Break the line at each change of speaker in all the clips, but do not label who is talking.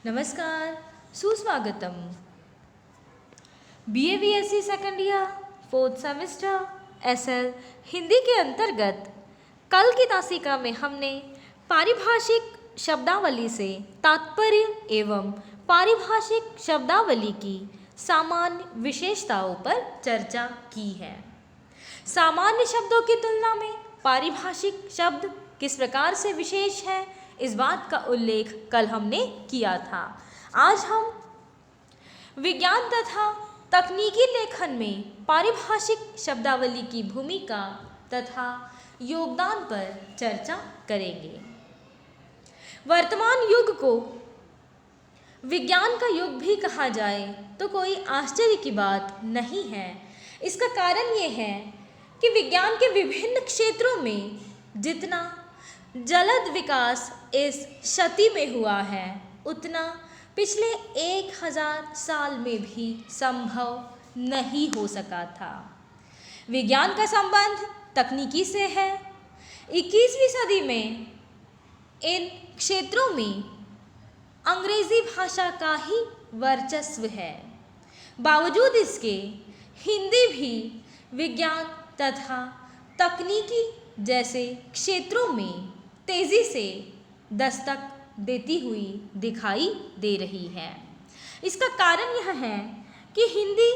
नमस्कार, सुस्वागतम। BA BSc second year 4th semester SL Hindi के अंतर्गत कल की तासिका में हमने पारिभाषिक शब्दावली से तात्पर्य एवं पारिभाषिक शब्दावली की सामान्य विशेषताओं पर चर्चा की है। सामान्य शब्दों की तुलना में पारिभाषिक शब्द किस प्रकार से विशेष है, इस बात का उल्लेख कल हमने किया था। आज हम विज्ञान तथा तकनीकी लेखन में पारिभाषिक शब्दावली की भूमिका तथा योगदान पर चर्चा करेंगे। वर्तमान युग को विज्ञान का युग भी कहा जाए तो कोई आश्चर्य की बात नहीं है। इसका कारण ये है कि विज्ञान के विभिन्न क्षेत्रों में जितना जलद विकास इस शती में हुआ है, उतना पिछले 1000 साल में भी संभव नहीं हो सका था। विज्ञान का संबंध तकनीकी से है। 21वीं सदी में इन क्षेत्रों में अंग्रेजी भाषा का ही वर्चस्व है। बावजूद इसके हिंदी भी विज्ञान तथा तकनीकी जैसे क्षेत्रों में तेजी से दस्तक देती हुई दिखाई दे रही है। इसका कारण यह है कि हिंदी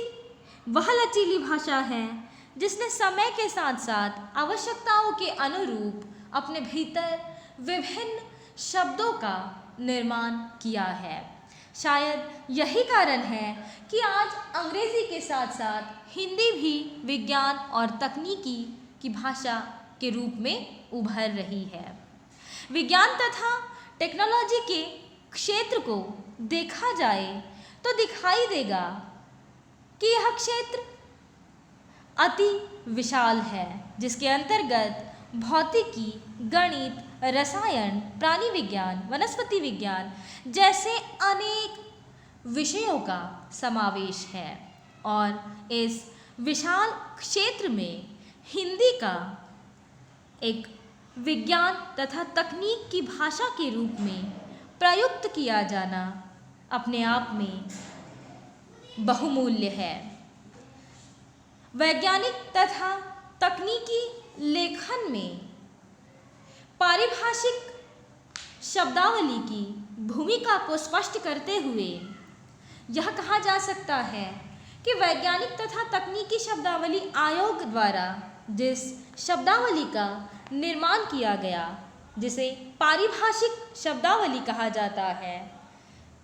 वह लचीली भाषा है जिसने समय के साथ साथ आवश्यकताओं के अनुरूप अपने भीतर विभिन्न शब्दों का निर्माण किया है। शायद यही कारण है कि आज अंग्रेजी के साथ साथ हिंदी भी विज्ञान और तकनीकी की भाषा के रूप में उभर रही है। विज्ञान तथा टेक्नोलॉजी के क्षेत्र को देखा जाए तो दिखाई देगा कि यह क्षेत्र अति विशाल है, जिसके अंतर्गत भौतिकी, गणित, रसायन, प्राणी विज्ञान, वनस्पति विज्ञान जैसे अनेक विषयों का समावेश है। और इस विशाल क्षेत्र में हिंदी का एक विज्ञान तथा तकनीक की भाषा के रूप में प्रयुक्त किया जाना अपने आप में बहुमूल्य है। वैज्ञानिक तथा तकनीकी लेखन में पारिभाषिक शब्दावली की भूमिका को स्पष्ट करते हुए यह कहा जा सकता है कि वैज्ञानिक तथा तकनीकी शब्दावली आयोग द्वारा जिस शब्दावली का निर्माण किया गया, जिसे पारिभाषिक शब्दावली कहा जाता है,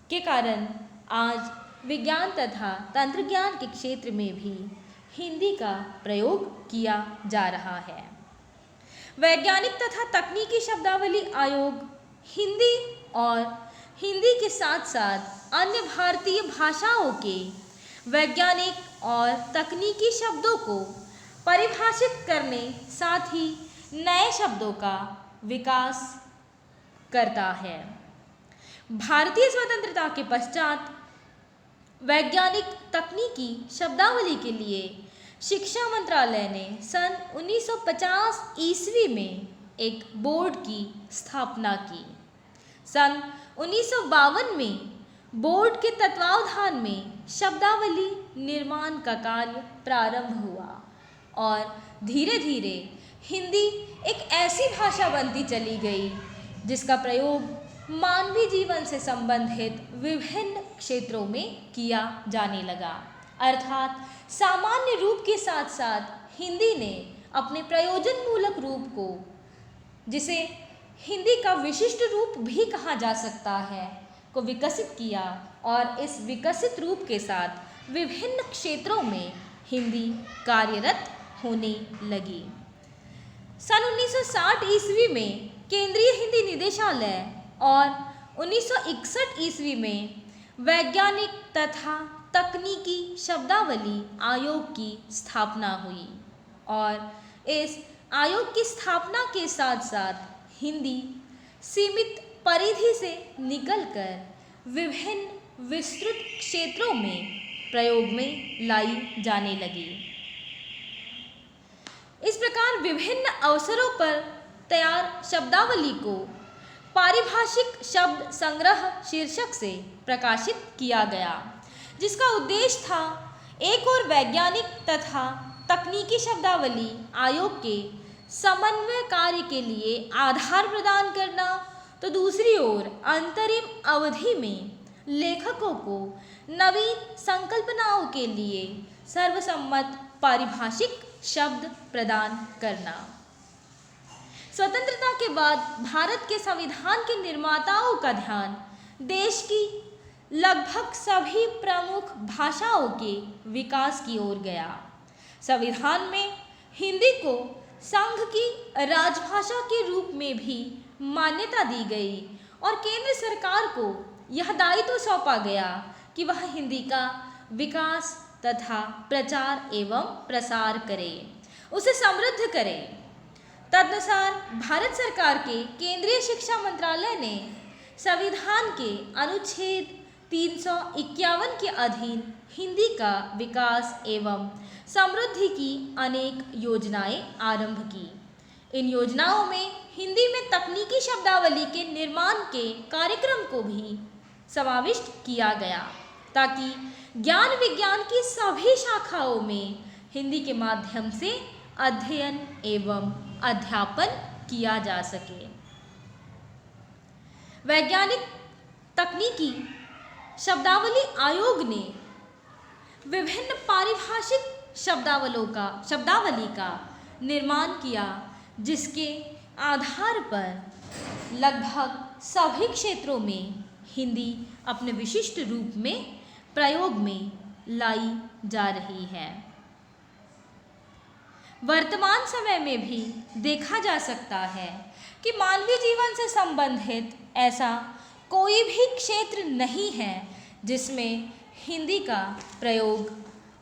के कारण आज विज्ञान तथा तंत्रज्ञान के क्षेत्र में भी हिंदी का प्रयोग किया जा रहा है। वैज्ञानिक तथा तकनीकी शब्दावली आयोग हिंदी और हिंदी के साथ साथ अन्य भारतीय भाषाओं के वैज्ञानिक और तकनीकी शब्दों को परिभाषित करने, साथ ही नए शब्दों का विकास करता है। भारतीय स्वतंत्रता के पश्चात वैज्ञानिक तकनीकी शब्दावली के लिए शिक्षा मंत्रालय ने सन 1950 ईस्वी में एक बोर्ड की स्थापना की। सन 1952 में बोर्ड के तत्वावधान में शब्दावली निर्माण का कार्य प्रारंभ हुआ और धीरे धीरे हिंदी एक ऐसी भाषा बनती चली गई जिसका प्रयोग मानवीय जीवन से संबंधित विभिन्न क्षेत्रों में किया जाने लगा। अर्थात सामान्य रूप के साथ साथ हिंदी ने अपने प्रयोजन मूलक रूप को, जिसे हिंदी का विशिष्ट रूप भी कहा जा सकता है, को विकसित किया और इस विकसित रूप के साथ विभिन्न क्षेत्रों में हिंदी कार्यरत होने लगी। सन 1960 ईस्वी में केंद्रीय हिंदी निदेशालय और 1961 ईस्वी में वैज्ञानिक तथा तकनीकी शब्दावली आयोग की स्थापना हुई और इस आयोग की स्थापना के साथ साथ हिंदी सीमित परिधि से निकलकर विभिन्न विस्तृत क्षेत्रों में प्रयोग में लाई जाने लगी। इस प्रकार विभिन्न अवसरों पर तैयार शब्दावली को पारिभाषिक शब्द संग्रह शीर्षक से प्रकाशित किया गया, जिसका उद्देश्य था एक और वैज्ञानिक तथा तकनीकी शब्दावली आयोग के समन्वय कार्य के लिए आधार प्रदान करना, तो दूसरी ओर अंतरिम अवधि में लेखकों को नवीन संकल्पनाओं के लिए सर्वसम्मत पारिभाषिक शब्द प्रदान करना। स्वतंत्रता के बाद भारत के संविधान के निर्माताओं का ध्यान देश की लगभग सभी प्रमुख भाषाओं के विकास की ओर गया। संविधान में हिंदी को संघ की राजभाषा के रूप में भी मान्यता दी गई और केंद्र सरकार को यह दायित्व सौंपा गया कि वह हिंदी का विकास तथा प्रचार एवं प्रसार करे, उसे समृद्ध करे। तदनुसार भारत सरकार के केंद्रीय शिक्षा मंत्रालय ने संविधान के अनुच्छेद 351 के अधीन हिंदी का विकास एवं समृद्धि की अनेक योजनाएं आरंभ की। इन योजनाओं में हिंदी में तकनीकी शब्दावली के निर्माण के कार्यक्रम को भी समाविष्ट किया गया, ताकि ज्ञान विज्ञान की सभी शाखाओं में हिंदी के माध्यम से अध्ययन एवं अध्यापन किया जा सके। वैज्ञानिक तकनीकी शब्दावली आयोग ने विभिन्न पारिभाषिक शब्दावली का निर्माण किया, जिसके आधार पर लगभग सभी क्षेत्रों में हिंदी अपने विशिष्ट रूप में प्रयोग में लाई जा रही है। वर्तमान समय में भी देखा जा सकता है कि मानवीय जीवन से संबंधित ऐसा कोई भी क्षेत्र नहीं है जिसमें हिंदी का प्रयोग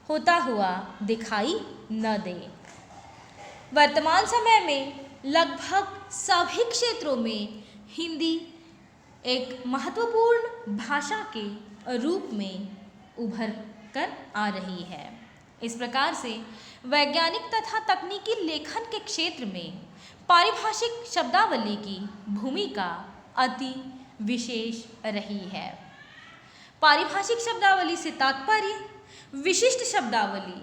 होता हुआ दिखाई न दे। वर्तमान समय में लगभग सभी क्षेत्रों में हिंदी एक महत्वपूर्ण भाषा के रूप में उभर कर आ रही है। इस प्रकार से वैज्ञानिक तथा तकनीकी लेखन के क्षेत्र में पारिभाषिक शब्दावली की भूमिका अति विशेष रही है। पारिभाषिक शब्दावली से तात्पर्य विशिष्ट शब्दावली,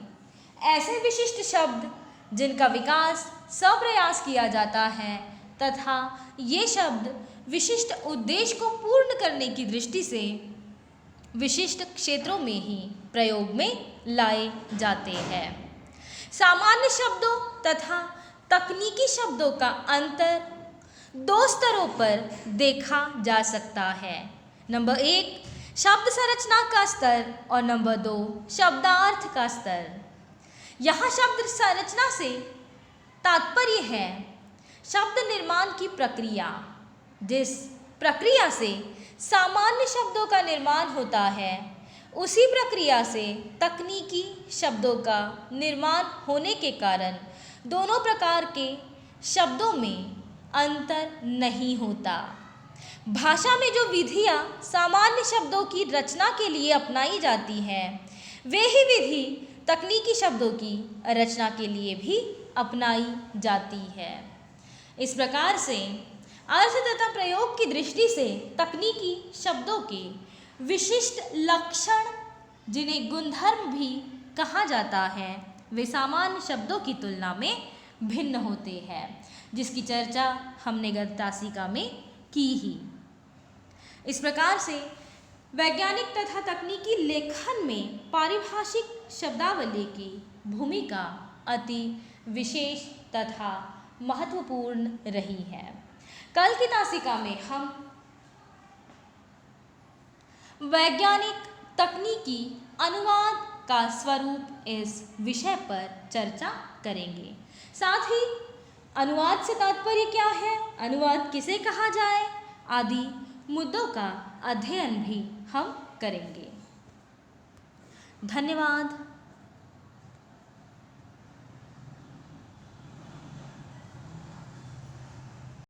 ऐसे विशिष्ट शब्द जिनका विकास सप्रयास किया जाता है तथा ये शब्द विशिष्ट उद्देश्य को पूर्ण करने की दृष्टि से विशिष्ट क्षेत्रों में ही प्रयोग में लाए जाते हैं। सामान्य शब्दों तथा तकनीकी शब्दों का अंतर दो स्तरों पर देखा जा सकता है। नंबर 1 शब्द संरचना का स्तर और नंबर 2 शब्दार्थ का स्तर। यहाँ शब्द संरचना से तात्पर्य है शब्द निर्माण की प्रक्रिया, जिस प्रक्रिया से सामान्य शब्दों का निर्माण होता है, उसी प्रक्रिया से तकनीकी शब्दों का निर्माण होने के कारण दोनों प्रकार के शब्दों में अंतर नहीं होता। भाषा में जो विधियाँ सामान्य शब्दों की रचना के लिए अपनाई जाती हैं, वे ही विधि तकनीकी शब्दों की रचना के लिए भी अपनाई जाती है। इस प्रकार से अर्थ तथा प्रयोग की दृष्टि से तकनीकी शब्दों के विशिष्ट लक्षण, जिन्हें गुणधर्म भी कहा जाता है, वे सामान्य शब्दों की तुलना में भिन्न होते हैं, जिसकी चर्चा हमने गत तासिका में की ही। इस प्रकार से वैज्ञानिक तथा तकनीकी लेखन में पारिभाषिक शब्दावली की भूमिका अति विशेष तथा महत्वपूर्ण रही है। कल की तासिका में हम वैज्ञानिक तकनीकी अनुवाद का स्वरूप इस विषय पर चर्चा करेंगे। साथ ही अनुवाद से तात्पर्य क्या है, अनुवाद किसे कहा जाए, आदि मुद्दों का अध्ययन भी हम करेंगे। धन्यवाद।